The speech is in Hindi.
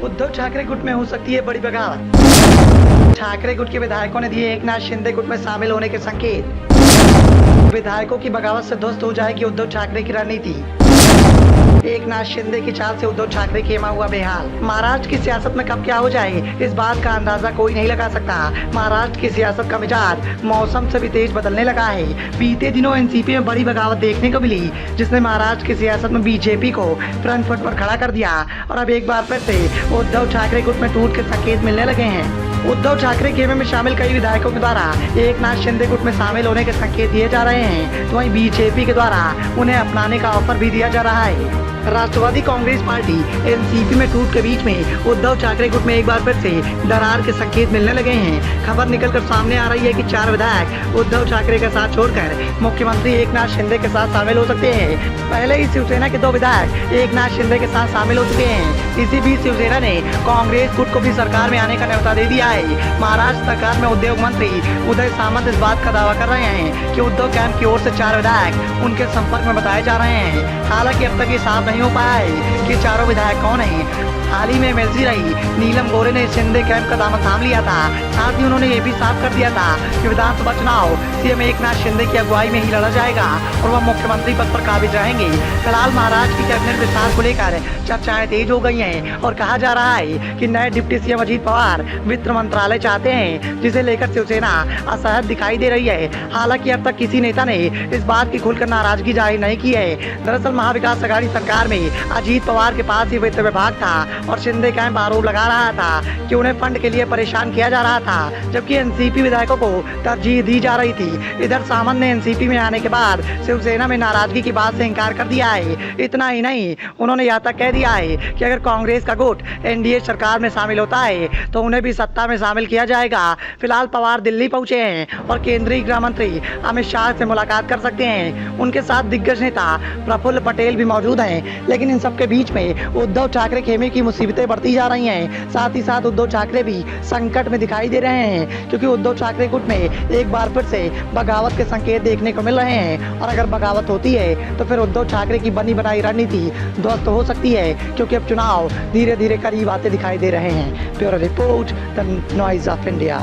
उद्धव ठाकरे गुट में हो सकती है बड़ी बगावत। ठाकरे गुट के विधायकों ने दिए एकनाथ शिंदे गुट में शामिल होने के संकेत। विधायकों की बगावत से ध्वस्त हो जाएगी उद्धव ठाकरे की रणनीति। एकनाथ शिंदे की चाल से उद्धव ठाकरे खेमा हुआ बेहाल। महाराष्ट्र की सियासत में कब क्या हो जाए इस बात का अंदाजा कोई नहीं लगा सकता। महाराष्ट्र की सियासत का मिजाज मौसम से भी तेज बदलने लगा है। बीते दिनों एनसीपी में बड़ी बगावत देखने को मिली, जिसने महाराष्ट्र की सियासत में बीजेपी को फ्रंट फुट पर खड़ा कर दिया और अब एक बार फिर से उद्धव ठाकरे गुट में टूट के संकेत मिलने लगे हैं। उद्धव ठाकरे खेमे में शामिल कई विधायकों के द्वारा एकनाथ शिंदे गुट में शामिल होने के संकेत दिए जा रहे हैं, तो वहीं बीजेपी के द्वारा उन्हें अपनाने का ऑफर भी दिया जा रहा है। राष्ट्रवादी कांग्रेस पार्टी एनसीपी में टूट के बीच में उद्धव ठाकरे गुट में एक बार फिर से दरार के संकेत मिलने लगे हैं। खबर निकलकर सामने आ रही है कि 4 विधायक उद्धव ठाकरे का साथ छोड़कर मुख्यमंत्री एकनाथ शिंदे के साथ शामिल हो सकते हैं। पहले ही शिवसेना के 2 विधायक एकनाथ शिंदे के साथ शामिल हो चुके हैं। इसी बीच शिवसेना ने कांग्रेस गुट को भी सरकार में आने का न्योता दे दिया है। महाराष्ट्र सरकार में उद्योग मंत्री उदय सामंत इस बात का दावा कर रहे हैं कि उद्धव कैंप की ओर से 4 विधायक उनके संपर्क में बताए जा रहे हैं। हालांकि अब तक ये साफ नहीं हो पाया है कि 4 विधायक कौन हैं। हाल ही में एमएलसी रही नीलम गोरे ने शिंदे कैंप का दामन थाम लिया था। साथ ही उन्होंने ये भी साफ कर दिया था कि विधानसभा चुनाव सीएम एकनाथ शिंदे की अगुवाई में ही लड़ा जाएगा और वह मुख्यमंत्री पद पर काबिज रहेंगे। फिलहाल महाराष्ट्र की कैबिनेट विस्तार को लेकर चर्चाएं तेज हो गई हैं और कहा जा रहा है कि नए डिप्टी सीएम अजीत पवार वित्त मंत्रालय चाहते हैं, जिसे लेकर शिवसेना असहज दिखाई दे रही है। हालांकि अब तक किसी नेता ने इस बात की खुलकर नाराजगी जाहिर नहीं की है। दरअसल महाविकास अघाड़ी सरकार में अजीत पवार के पास ही वित्त विभाग था और शिंदे कैंप आरोप लगा रहा था कि उन्हें फंड के लिए परेशान किया जा रहा था, जबकि एनसीपी विधायकों को तरजीह दी जा रही थी। इधर सामंत ने एनसीपी में आने के बाद शिवसेना में नाराजगी की बात से इंकार कर दिया है। इतना ही नहीं, उन्होंने यह तक कह दिया है कि अगर कांग्रेस का गुट एनडीए सरकार में शामिल होता है तो उन्हें भी सत्ता में शामिल किया जाएगा। फिलहाल पवार दिल्ली पहुंचे हैं और केंद्रीय गृह मंत्री अमित शाह से मुलाकात कर सकते हैं। उनके साथ दिग्गज नेता प्रफुल्ल पटेल भी मौजूद हैं। लेकिन इन सबके बीच में उद्धव ठाकरे खेमे की मुसीबतें बढ़ती जा रही हैं। साथ ही साथ उद्धव ठाकरे भी संकट में दिखाई दे रहे हैं, क्योंकि उद्धव ठाकरे गुट में एक बार फिर से बगावत के संकेत देखने को मिल रहे हैं। और अगर बगावत होती है तो फिर उद्धव ठाकरे की बनी बनाई रणनीति ध्वस्त हो सकती है, क्योंकि अब चुनाव धीरे धीरे करीब आते दिखाई दे रहे हैं। Bureau report, the noise of India.